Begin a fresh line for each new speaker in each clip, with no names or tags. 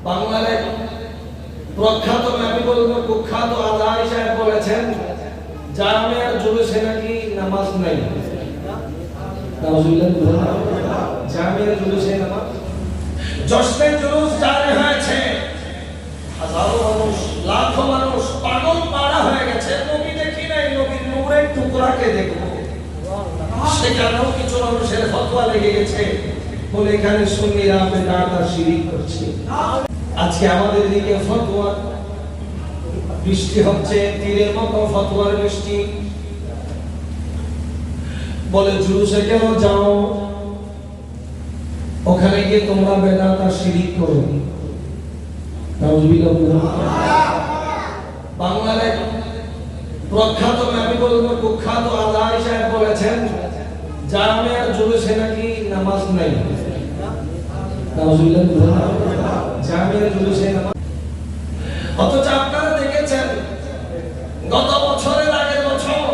বাংলার এক প্রখ্যাত, আমি বলবো কুখ্যাত আজারি সাহেব বলেছেন জামিয়ার জুলুসে নাকি নামাজ নাই। জামিয়ার জুলুসে নামাজ, জশ্নে জুলুস জারি হয়েছে, হাজারো মানুষ, লাখো মানুষ পাগল পাড়া হয়ে গেছে। নবী দেখি নাই, নবীর নূরের টুকরাকে দেখবো। সেখানেও কিছু মানুষের ফতোয়া লেগে গেছে বলে এখানে সুন্নিরা বেদাত আর শিরিক করছে। আজকে আমাদের দিকে ফতোয়া বৃষ্টি হচ্ছে, তীরের মতো ফতোয়ার বৃষ্টি। বলে জুলুসে কেন যাও, ওখানে গিয়ে তোমরা বেদাত আর শিরিক করো। বাংলার এক প্রখ্যাত, আমি বলবো কুখ্যাত আজারি সাহেব বলেছেন জামিয়ার জুলুসে নাকি নামাজ নাই। জামিয়ার জুলুসে নামাজ, অথচ আপনারা দেখেছেন গত বছরের আগের বছর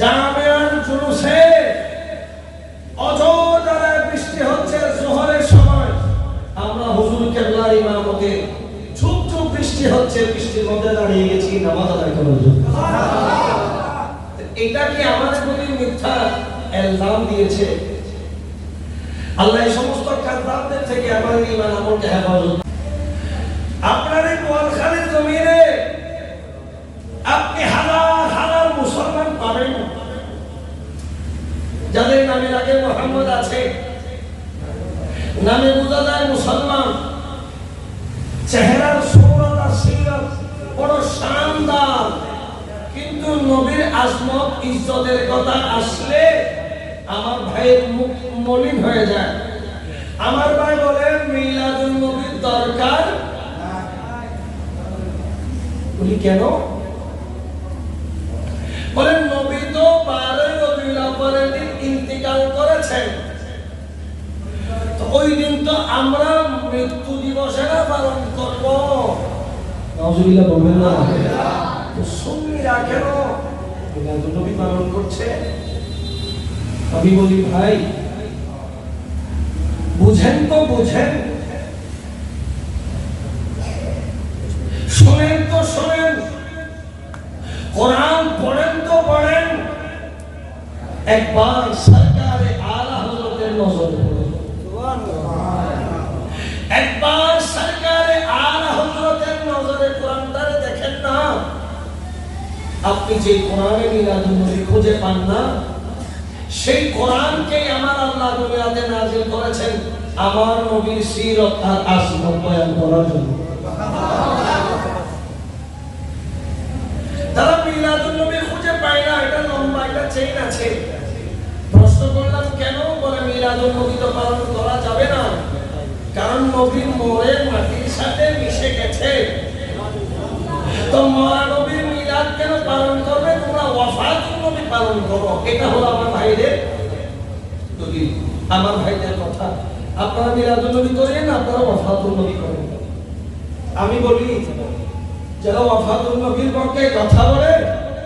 জামিয়ার জুলুসে অজোর বৃষ্টি হচ্ছে জোহরের সময়, আমরা হুজুর কেবলার ইমামতে ঝুপ ঝুপ বৃষ্টি হচ্ছে, বৃষ্টির মধ্যে দাঁড়িয়ে গেছি নামাজ আদায় করার জন্য। এটা কি আমাদের প্রতি মিথ্যা ইলজাম দিয়েছে? আল্লাহ এই সমস্ত কাযযাবদের থেকে আমাদের ঈমান আমলকে হেফাজত। আপনার এই বোয়ালখালীর জমিনে আপনি হাজার হাজার মুসলমান পাবেন যাদের নামের আগে মুহাম্মদ আছে, নামে বোঝা যায় মুসলমান, চেহারার সূরত আর সিরাত বড় শানদার, কিন্তু নবীর আজমত ইজ্জতের কথা আসলে আমার ভাইয়ের মুখ মলিন হয়ে যায়। আমার ভাই বলেন মিলাদুন নবীর দরকার বলি কেন? বলেন নবী তো 12 রবিউল আউয়ালের দিন ইন্তিকাল করেছেন, তো ওই দিন তো আমরা মৃত্যু দিবসে না পালন করব। নাউজুবিল্লাহ বলবেন না, তো সুন্নিরা কেন মিলাদুন নবী পালন করছে? আমি বলি ভাই বুঝেন তো বুঝেন, শোনেন তো শোনেন, কোরআন পড়েন তো পড়েন। একবার সরকারে আলা হযরতের নজরে পড়ুন, একবার সরকারে আলা হযরতের নজরে কোরআনটারে দেখেন না। আপনি যে কোরআনে মিলাদুন নবী খুঁজে পান না, সেই কোরআনকে আমার আল্লাহ দুনিয়াতে নাযিল করেছেন আমার নবীর সিরত আর আসমত বয়ান করার জন্য। তারা মিলাদুন নবী খুঁজে পায় না, এটা লম্বা একটা চেইন আছে। প্রশ্ন করলাম কেন? বলে মিলাদুন নবী তো পালন করা যাবে না, কারণ নবীর মোরের মাটির সাথে মিশে গেছে। তো মরা নবীর মিলাদ কেন পালন করবে? তোমরা ওয়াফাতুন নবী পালন করো। এটা হলো আমার ভাইদের দলিল, আমার ভাইদের কথা। আপনারা মিলাদুন নবী করেন, আপনারা ওয়াফাতুন নবী করেন। আমি বলি যারা ওয়াফাতুন নবীর পক্ষে কথা বলে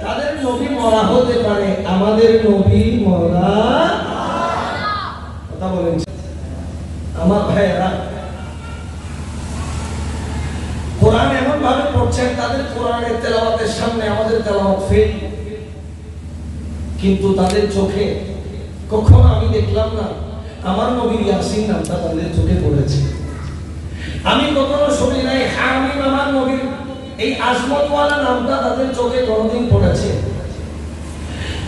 তাদের নবী মরা হতে পারে, আমাদের নবী মরা কথা বলেন। আমার ভাইয়েরা কোরআন এমন ভাবে পড়ছেন, তাদের কোরআনের তেলাওয়াতের সামনে আমাদের তেলাওয়াত ফেল, কিন্তু তাদের চোখে কখনো আমি দেখলাম না আমার নবীর ইয়াসিন নামটা তাদের চোখে পড়েছে। আমি কখনো শুনি নাই হামিম আমার নবীর এই আজমতওয়ালা নামটা তাদের চোখে কোনোদিন পড়েছে।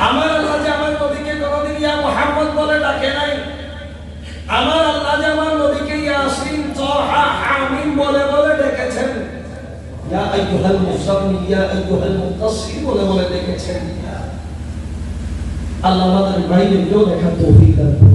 আমার আল্লাহ যে আমার নবীকে কোনোদিন ইয়া মুহাম্মদ বলে ডাকে নাই। আমার আল্লাহ যে আমার নবীকে ইয়াসিন, তাহা, হামিম বলে বলে ডেকেছেন, ইয়া আইয়ুহাল মুযাম্মিল, ইয়া আইয়ুহাল মুদাসসির বলে বলে ডেকেছেন। আল্লাহ আমাদের বাইরে কেউ দেখার তৌফিক দান করুন।